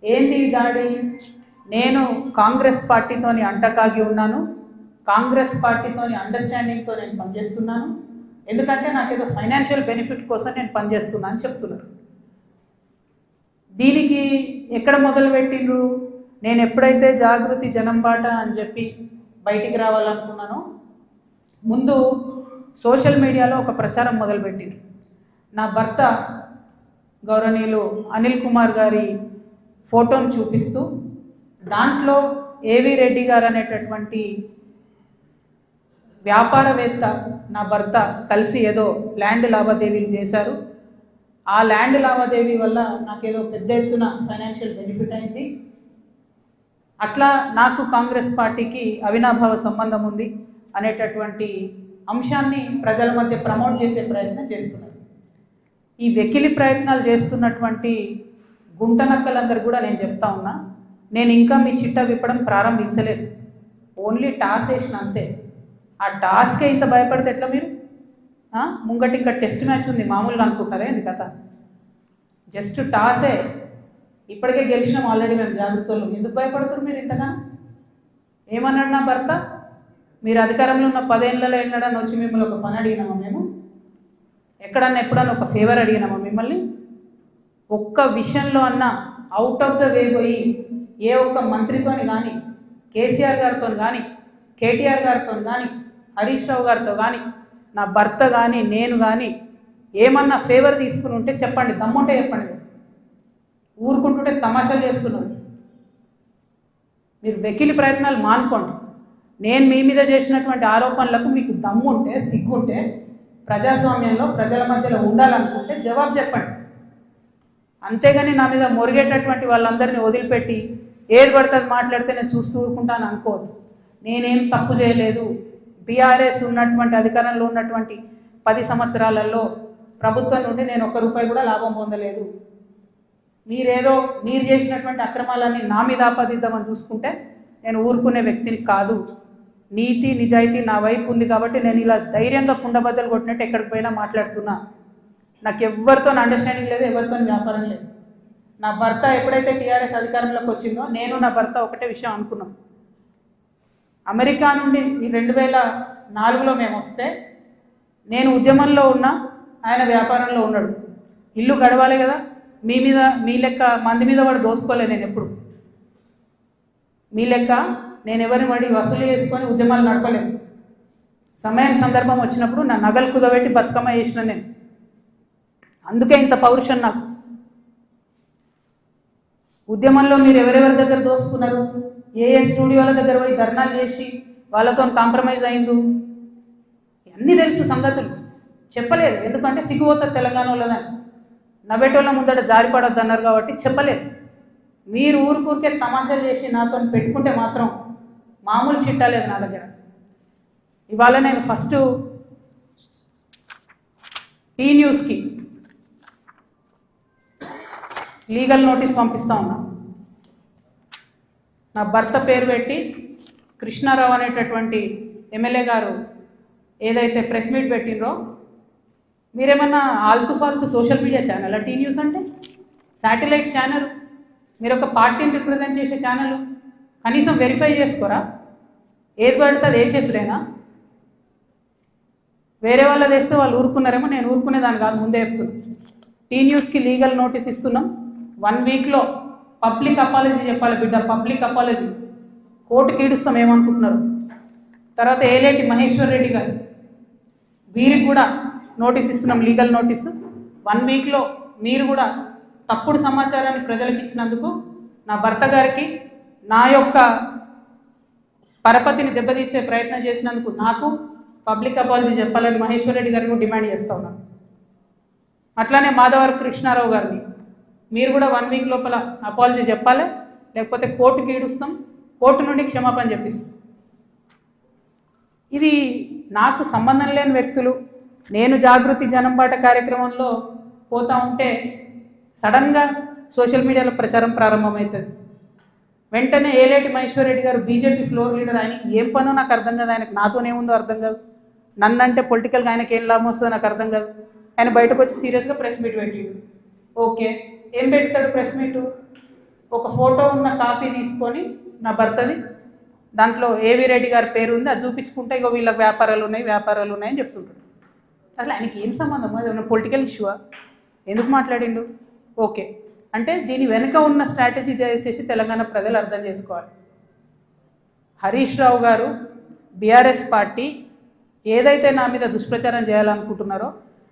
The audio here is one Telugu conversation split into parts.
ఏంది ఈ దాడి? నేను కాంగ్రెస్ పార్టీతోని అంటకాగి ఉన్నాను, కాంగ్రెస్ పార్టీతోని అండర్స్టాండింగ్తో నేను పనిచేస్తున్నాను, ఎందుకంటే నాకేదో ఫైనాన్షియల్ బెనిఫిట్ కోసం నేను పనిచేస్తున్నా అని చెప్తున్నారు. దీనికి ఎక్కడ మొదలుపెట్టిండ్రు? నేను ఎప్పుడైతే జాగృతి జనం బాట అని చెప్పి బయటికి రావాలనుకున్నానో ముందు సోషల్ మీడియాలో ఒక ప్రచారం మొదలుపెట్టింది. నా భర్త గౌరవనీయులు అనిల్ కుమార్ గారి ఫోటోను చూపిస్తూ దాంట్లో ఏవి రెడ్డి గారు అనేటటువంటి వ్యాపారవేత్త నా భర్త కలిసి ఏదో ల్యాండ్ లావాదేవీలు చేశారు, ఆ ల్యాండ్ లావాదేవీ వల్ల నాకేదో పెద్ద ఎత్తున ఫైనాన్షియల్ బెనిఫిట్ అయింది, అట్లా నాకు కాంగ్రెస్ పార్టీకి అవినాభావ సంబంధం ఉంది అనేటటువంటి అంశాన్ని ప్రజల మధ్య ప్రమోట్ చేసే ప్రయత్నం చేస్తున్నారు. ఈ వెకిలి ప్రయత్నాలు చేస్తున్నటువంటి గుంటనక్కలందరూ కూడా నేను చెప్తా ఉన్నా, నేను ఇంకా మీ చిట్టా విప్పడం ప్రారంభించలేదు, ఓన్లీ టాస్ వేసిన అంతే. ఆ టాస్కే ఇంత భయపడితే ఎట్లా మీరు? ముంగటి ఇంకా టెస్ట్ మ్యాచ్ ఉంది, మామూలుగా అనుకుంటారే ఇది కథ. జస్ట్ టాసే, ఇప్పటికే గెలిచినాం ఆల్రెడీ మేము జాగ్రత్తలు, ఎందుకు భయపడుతున్నారు మీరు ఇంతగా? ఏమన్నాడు నా భర్త? మీరు అధికారంలో ఉన్న 10 ఏళ్ళలో ఎన్నడన్నా వచ్చి మిమ్మల్ని ఒక పని అడిగినామా మేము? ఎక్కడన్నా ఎప్పుడన్నా ఒక ఫేవర్ అడిగినామా మిమ్మల్ని? ఒక్క విషయంలో అన్నా అవుట్ ఆఫ్ ద వే పోయి ఏ ఒక్క మంత్రితోని కానీ, కేసీఆర్ గారితో కానీ, కేటీఆర్ గారితో కానీ, హరీష్ రావు గారితో కానీ, నా భర్త కానీ నేను కానీ ఏమన్నా ఫేవర్ తీసుకుని ఉంటే చెప్పండి, దమ్ముంటే చెప్పండి. ఊరుకుంటుంటే తమాషాలు చేస్తున్నారు. మీరు వెకిలి ప్రయత్నాలు మానుకోండి. నేను మీ మీద చేసినటువంటి ఆరోపణలకు మీకు దమ్ముంటే, సిగ్గుంటే, ప్రజాస్వామ్యంలో ప్రజల మధ్యలో ఉండాలనుకుంటే జవాబు చెప్పండి. అంతేగాని నా మీద మొరిగేటటువంటి వాళ్ళందరినీ వదిలిపెట్టి ఏది పడుతుంది మాట్లాడితే నేను చూస్తూ ఊరుకుంటాను అనుకోవద్దు. నేనేం తప్పు చేయలేదు. బీఆర్ఎస్ ఉన్నటువంటి అధికారంలో ఉన్నటువంటి 10 సంవత్సరాలలో ప్రభుత్వం నుండి నేను ₹1 కూడా లాభం పొందలేదు. మీరు చేసినటువంటి అక్రమాలన్నీ నా మీద ఆపాదిద్దామని చూసుకుంటే నేను ఊరుకునే వ్యక్తిని కాదు. నీతి నిజాయితీ నా వైపు ఉంది కాబట్టి నేను ఇలా ధైర్యంగా కుండబద్దలు కొట్టినట్టు ఎక్కడికి పోయినా మాట్లాడుతున్నా. నాకు ఎవరితో అండర్స్టాండింగ్ లేదు, ఎవరితో వ్యాపారం లేదు. నా భర్త ఎప్పుడైతే టీఆర్ఎస్ అధికారంలోకి వచ్చిందో నేను నా భర్త ఒకటే విషయం అనుకున్నాం. అమెరికా నుండి 2004లో మేము వస్తే నేను ఉద్యమంలో ఉన్నా, ఆయన వ్యాపారంలో ఉన్నాడు. ఇల్లు గడవాలి కదా, మీ లెక్క మంది మీద వాడు దోసుకోలే. నేను ఎప్పుడు మీ లెక్క నేను ఎవరిని వాడి వసూలు చేసుకొని ఉద్యమాలు నడపలేను. సమయం సందర్భం వచ్చినప్పుడు నా నగలు కుదబెట్టి బతుకమ్మ చేసిన నేను. అందుకే ఇంత పౌరుషం నాకు. ఉద్యమంలో మీరు ఎవరెవరి దగ్గర దోసుకున్నారు, ఏ స్టూడియోల దగ్గర పోయి ధర్నాలు చేసి వాళ్ళతో కాంప్రమైజ్ అయిండు, అన్నీ తెలుసు సంగతులు. చెప్పలేదు, ఎందుకంటే సిగ్గుపోతారు తెలంగాణ వాళ్ళదని. నవ్వేటోళ్ళ ముందట జారిపడొద్దు అన్నారు కాబట్టి చెప్పలేదు. మీరు ఊరికే తమాషాలు చేసి నాతో పెట్టుకుంటే మాత్రం మామూలు చిట్టా లేదు నా దగ్గర. ఇవాళ నేను ఫస్ట్ టీ న్యూస్కి లీగల్ నోటీస్ పంపిస్తా ఉన్నా. నా భర్త పేరు పెట్టి కృష్ణారావు అనేటటువంటి ఎమ్మెల్యే గారు ఏదైతే ప్రెస్ మీట్ పెట్టినరో, మీరేమన్నా ఆల్తు ఫాల్తు social media channel T News అంటే? శాటిలైట్ ఛానల్, మీరు ఒక పార్టీని రిప్రజెంట్ చేసే ఛానల్, కనీసం వెరిఫై చేసుకోరా? ఏది పడితే అది వేసేసుడేనా? వేరే వాళ్ళది వేస్తే వాళ్ళు ఊరుకున్నారేమో, నేను ఊరుకునేదాన్ని కాదు, ముందే చెప్తున్నాను. టీ న్యూస్కి లీగల్ నోటీస్ ఇస్తున్నాం. 1 వీక్లో పబ్లిక్ అపాలజీ చెప్పాలి బిడ్డ, పబ్లిక్ అపాలజీ. కోర్టుకి ఈడుస్తాం ఏమనుకుంటున్నారు. తర్వాత ఏలేటి మహేశ్వర్ రెడ్డి గారు, వీరికి కూడా నోటీస్ ఇస్తున్నాం, లీగల్ నోటీసు. 1 వీక్లో మీరు కూడా తప్పుడు సమాచారాన్ని ప్రజలకు ఇచ్చినందుకు, నా భర్త గారికి నా యొక్క పరపతిని దెబ్బతీసే ప్రయత్నం చేసినందుకు నాకు పబ్లిక్ అపాలజీ చెప్పాలని మహేశ్వర్ రెడ్డి గారిని డిమాండ్ చేస్తూ ఉన్నాను. అట్లానే మాధవర్ కృష్ణారావు గారిని మీరు కూడా 1 వీక్ లోపల అపాలజీ చెప్పాలి, లేకపోతే కోర్టుకి ఈడుస్తాం, కోర్టు నుండి క్షమాపణ చెప్పిస్తాం. ఇది నాకు సంబంధం లేని వ్యక్తులు. నేను జాగృతి జనం బాట కార్యక్రమంలో పోతా ఉంటే సడన్గా సోషల్ మీడియాలో ప్రచారం ప్రారంభమవుతుంది. వెంటనే ఏలేటి మహేశ్వర్ రెడ్డి గారు బీజేపీ ఫ్లోర్ లీడర్, ఆయనకి ఏం పనో నాకు అర్థం కాదు, ఆయనకు నాతోనేముందో అర్థం కాదు, నన్నంటే పొలిటికల్గా ఆయనకి ఏం లాభం వస్తుందో నాకు అర్థం కాదు. ఆయన బయటకు వచ్చి సీరియస్గా ప్రెస్ మీట్ పెట్టిండు. ఓకే, ఏం పెడతాడు ప్రెస్ మీటు? ఒక ఫోటో ఉన్న కాపీ తీసుకొని నా భర్తది, దాంట్లో ఏవి రెడ్డి గారి పేరు ఉంది, అది చూపించుకుంటే ఇగో వీళ్ళకి వ్యాపారాలు ఉన్నాయని చెప్తుంటాడు. అసలు ఆయనకి ఏం సంబంధం? అది ఏమన్నా పొలిటికల్ ఇష్యూవా? ఎందుకు మాట్లాడిండు? ఓకే అంటే దీని వెనుక ఉన్న స్ట్రాటజీ చేసేసి తెలంగాణ ప్రజలు అర్థం చేసుకోవాలి. హరీష్ రావు గారు, బీఆర్ఎస్ పార్టీ ఏదైతే నా మీద దుష్ప్రచారం చేయాలనుకుంటున్నారో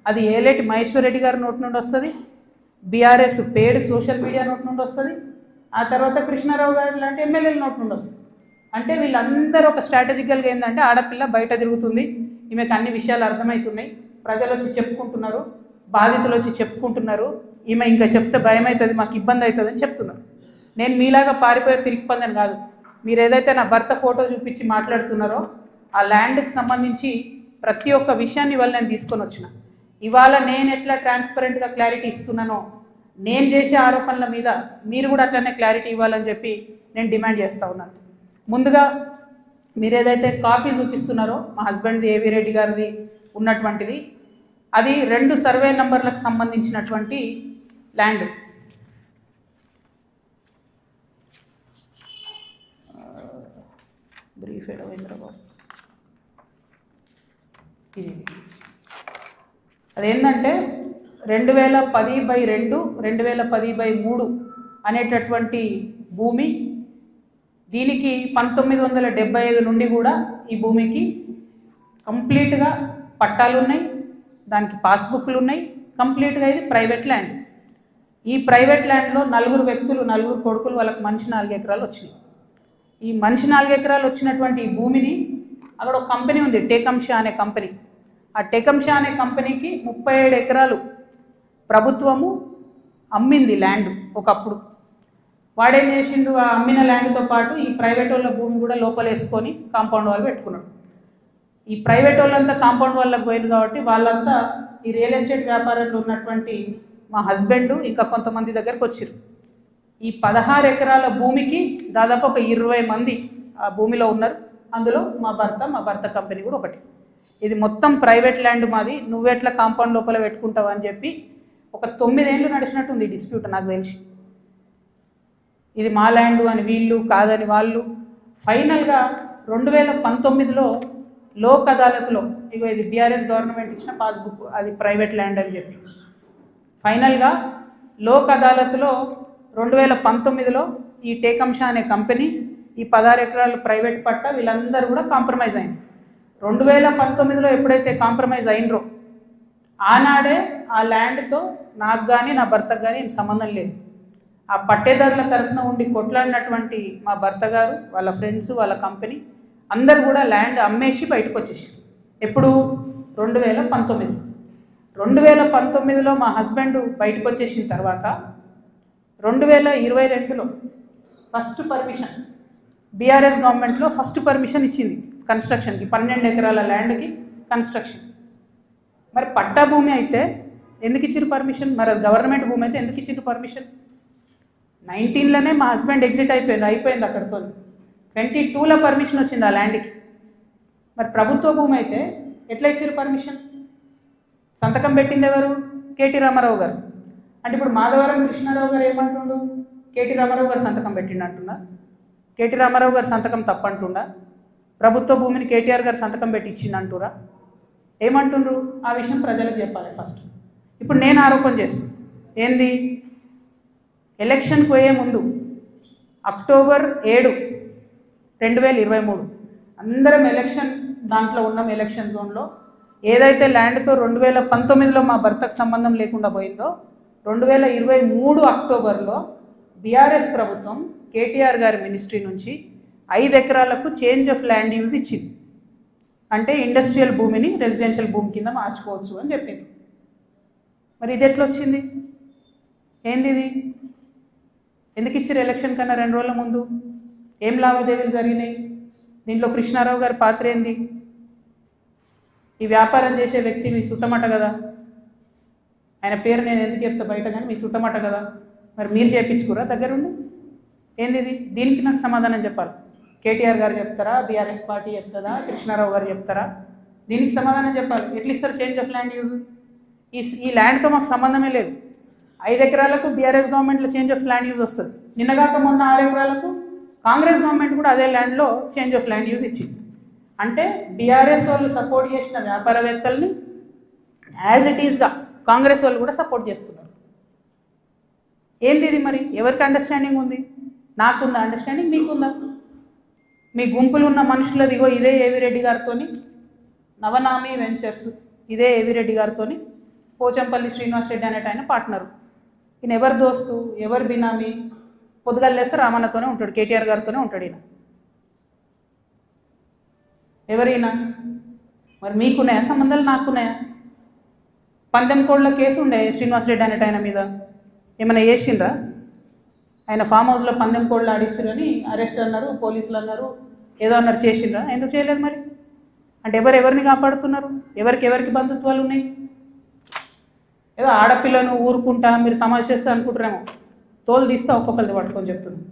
అది ఏలేటి మహేశ్వర్ రెడ్డి గారి నోటి నుండి వస్తుంది, బీఆర్ఎస్ పేడ్ సోషల్ మీడియా నోటి నుండి వస్తుంది, ఆ తర్వాత కృష్ణారావు గారు లాంటి ఎమ్మెల్యేల నోటి నుండి వస్తుంది. అంటే వీళ్ళందరూ ఒక స్ట్రాటజికల్గా ఏంటంటే ఆడపిల్ల బయట తిరుగుతుంది, ఈమెకు అన్ని విషయాలు అర్థమవుతున్నాయి, ప్రజలు వచ్చి చెప్పుకుంటున్నారు, బాధితులు వచ్చి చెప్పుకుంటున్నారు, ఈమె ఇంకా చెప్తే భయం అవుతుంది, మాకు ఇబ్బంది అవుతుంది అని చెప్తున్నారు. నేను మీలాగా పారిపోయే పిరికిపందని కాదు. మీరు ఏదైతే నా భర్త ఫోటో చూపించి మాట్లాడుతున్నారో ఆ ల్యాండ్కి సంబంధించి ప్రతి ఒక్క విషయాన్ని ఇవాళ నేను తీసుకొని వచ్చిన. ఇవాళ నేను ఎట్లా ట్రాన్స్పరెంట్గా క్లారిటీ ఇస్తున్నానో నేను చేసే ఆరోపణల మీద మీరు కూడా అట్లనే క్లారిటీ ఇవ్వాలని చెప్పి నేను డిమాండ్ చేస్తూ ఉన్నాను. ముందుగా మీరు ఏదైతే కాపీ చూపిస్తున్నారో మా హస్బెండ్ది ఏవి రెడ్డి గారిది ఉన్నటువంటిది, అది 2 సర్వే నంబర్లకు సంబంధించినటువంటి ల్యాండ్. బ్రీఫ్ హైదరాబాద్ ఇది అదేంటంటే 2010/2 2010/3 అనేటటువంటి భూమి. దీనికి 1975 నుండి కూడా ఈ భూమికి కంప్లీట్గా పట్టాలు ఉన్నాయి, దానికి పాస్బుక్లు ఉన్నాయి, కంప్లీట్గా ఇది ప్రైవేట్ ల్యాండ్. ఈ ప్రైవేట్ ల్యాండ్లో 4 వ్యక్తులు, 4 కొడుకులు, వాళ్ళకి మనిషి 4 ఎకరాలు వచ్చినాయి. ఈ మనిషి 4 ఎకరాలు వచ్చినటువంటి ఈ భూమిని అక్కడ ఒక కంపెనీ ఉంది, టేకంషా అనే కంపెనీ. ఆ టేకంషా అనే కంపెనీకి 37 ఎకరాలు ప్రభుత్వము అమ్మింది ల్యాండ్ ఒకప్పుడు. వాడేం చేసిండు, ఆ అమ్మిన ల్యాండ్తో పాటు ఈ ప్రైవేట్ వాళ్ళ భూమి కూడా లోపలేసుకొని కాంపౌండ్ వాళ్ళు పెట్టుకున్నాడు. ఈ ప్రైవేట్ వాళ్ళంతా కాంపౌండ్ వాళ్ళకి పోయింది కాబట్టి వాళ్ళంతా ఈ రియల్ ఎస్టేట్ వ్యాపారంలో ఉన్నటువంటి మా హస్బెండ్ ఇంకా కొంతమంది దగ్గరకు వచ్చారు. ఈ 16 ఎకరాల భూమికి దాదాపు ఒక 20 మంది ఆ భూమిలో ఉన్నారు. అందులో మా భర్త కంపెనీ కూడా ఒకటి. ఇది మొత్తం ప్రైవేట్ ల్యాండ్ మాది, నువ్వెట్లా కాంపౌండ్ లోపల పెట్టుకుంటావు అని చెప్పి ఒక 9 ఏళ్ళు నడిచినట్టుంది ఈ డిస్ప్యూట్ నాకు తెలిసి. ఇది మా ల్యాండ్ అని వీళ్ళు, కాదని వాళ్ళు. ఫైనల్గా 2019లో లోక్ అదాలత్లో, ఇగో ఇది బీఆర్ఎస్ గవర్నమెంట్ ఇచ్చిన పాస్బుక్, అది ప్రైవేట్ ల్యాండ్ అని చెప్పి ఫైనల్గా లోక్ అదాలత్లో 2019లో ఈ టేకంషా అనే కంపెనీ ఈ 16 ఎకరాలు ప్రైవేట్ పట్ట వీళ్ళందరూ కూడా కాంప్రమైజ్ అయింది. 2019లో ఎప్పుడైతే కాంప్రమైజ్ అయినరో ఆనాడే ఆ ల్యాండ్తో నాకు కానీ నా భర్తకు కానీ సంబంధం లేదు. ఆ పట్టేదారుల తరఫున ఉండి కొట్లాడినటువంటి మా భర్త గారు, వాళ్ళ ఫ్రెండ్స్, వాళ్ళ కంపెనీ అందరు కూడా ల్యాండ్ అమ్మేసి బయటకు వచ్చేసారు. ఎప్పుడు? 2019. 2019లో మా హస్బెండ్ బయటకు వచ్చేసిన తర్వాత 2022లో ఫస్ట్ పర్మిషన్, బీఆర్ఎస్ గవర్నమెంట్లో ఫస్ట్ పర్మిషన్ ఇచ్చింది కన్స్ట్రక్షన్కి, 12 ఎకరాల ల్యాండ్కి కన్స్ట్రక్షన్. మరి పట్టా భూమి అయితే ఎందుకు ఇచ్చారు పర్మిషన్? మరి అది గవర్నమెంట్ భూమి అయితే ఎందుకు ఇచ్చారు పర్మిషన్? 19లోనే మా హస్బెండ్ ఎగ్జిట్ అయిపోయింది అక్కడితో. 22లో పర్మిషన్ వచ్చింది ఆ ల్యాండ్కి. మరి ప్రభుత్వ భూమి అయితే ఎట్లా ఇచ్చారు పర్మిషన్? సంతకం పెట్టింది ఎవరు? కేటీ రామారావు గారు. అంటే ఇప్పుడు మాధవరం కృష్ణారావు గారు ఏమంటుండు? కేటీ రామారావు గారు సంతకం పెట్టిండు అంటున్నా. కేటీ రామారావు గారు సంతకం తప్పంటుండా? ప్రభుత్వ భూమిని కేటీఆర్ గారు సంతకం పెట్టి ఇచ్చిండు అంటురా? ఏమంటుండ్రు? ఆ విషయం ప్రజలకు చెప్పాలి ఫస్ట్. ఇప్పుడు నేను ఆరోపణ చేస్తాను ఏంది, ఎలక్షన్కి పోయే ముందు అక్టోబర్ 7, 2023 అందరం ఎలక్షన్ దాంట్లో ఉన్నాం. ఎలక్షన్ జోన్లో ఏదైతే ల్యాండ్తో 2019లో మా భర్తకు సంబంధం లేకుండా పోయిందో 2023 అక్టోబర్లో బీఆర్ఎస్ ప్రభుత్వం కేటీఆర్ గారి మినిస్ట్రీ నుంచి 5 ఎకరాలకు చేంజ్ ఆఫ్ ల్యాండ్ యూజ్ ఇచ్చింది. అంటే ఇండస్ట్రియల్ భూమిని రెసిడెన్షియల్ భూమి కింద మార్చుకోవచ్చు అని చెప్పింది. మరి ఇది ఎట్లా వచ్చింది? ఏంది ఇది? ఎందుకు ఇచ్చారు ఎలక్షన్ కన్నా 2 రోజుల ముందు? ఏం లావాదేవీలు జరిగినాయి? దీంట్లో కృష్ణారావు గారి పాత్ర ఏంది? ఈ వ్యాపారం చేసే వ్యక్తి మీ సుట్టమట కదా, ఆయన పేరు నేను ఎందుకు చెప్తా బయట, కానీ మీ సుట్టమట కదా, మరి మీరు చేయించుకురా దగ్గరుండి? ఏంది ఇది? దీనికి నాకు సమాధానం చెప్పాలి. కేటీఆర్ గారు చెప్తారా, బీఆర్ఎస్ పార్టీ చెప్తుందా, కృష్ణారావు గారు చెప్తారా? దీనికి సమాధానం చెప్పాలి. ఎట్లా ఇస్తారు చేంజ్ ఆఫ్ ల్యాండ్ యూజ్? ఈ ల్యాండ్తో మాకు సంబంధమే లేదు. 5 ఎకరాలకు బీఆర్ఎస్ గవర్నమెంట్లో చేంజ్ ఆఫ్ ల్యాండ్ యూజ్ వస్తుంది. నిన్నగాక మొన్న 6 ఎకరాలకు కాంగ్రెస్ గవర్నమెంట్ కూడా అదే ల్యాండ్లో చేంజ్ ఆఫ్ ల్యాండ్ యూజ్ ఇచ్చింది. అంటే బీఆర్ఎస్ వాళ్ళు సపోర్ట్ చేసిన వ్యాపారవేత్తల్ని యాజ్ ఇట్ ఈస్గా కాంగ్రెస్ వాళ్ళు కూడా సపోర్ట్ చేస్తున్నారు. ఏంది ఇది మరి? ఎవరికి అండర్స్టాండింగ్ ఉంది? నాకుందా అండర్స్టాండింగ్? మీకుందా? మీ గుంపులు ఉన్న మనుషులది ఇగో ఇదే ఏవిరెడ్డి గారితో నవనామి వెంచర్స్, ఇదే ఏవిరెడ్డి గారితో పోచంపల్లి శ్రీనివాస్ రెడ్డి అనేట ఆయన పార్ట్నరు. ఈయన ఎవరు దోస్తు, ఎవరు బినామీ? పొద్దుగాలేస్తే రామన్నతోనే ఉంటాడు, కేటీఆర్ గారితోనే ఉంటాడు ఈయన. ఎవరైనా మరి మీకున్నాయా సంబంధాలు? నాకున్నాయా? పందెం కోళ్ళ కేసు ఉండే శ్రీనివాస్ రెడ్డి అనేట ఆయన మీద, ఏమైనా చేసిండ్రా? ఆయన ఫామ్ హౌస్లో పందెం కోళ్ళు ఆడించారని అరెస్ట్ అన్నారు, పోలీసులు అన్నారు, ఏదో అన్నారు, చేసిండ్రా? ఎందుకు చేయలేదు మరి? అంటే ఎవరిని కాపాడుతున్నారు? ఎవరికి బంధుత్వాలు ఉన్నాయి? ఏదో ఆడపిల్లను ఊరుకుంటా మీరు తమాషా చేస్తా అనుకుంటారేమో, తోలు తీస్తా ఒక్కొక్కరిది పట్టుకొని చెప్తున్నాను.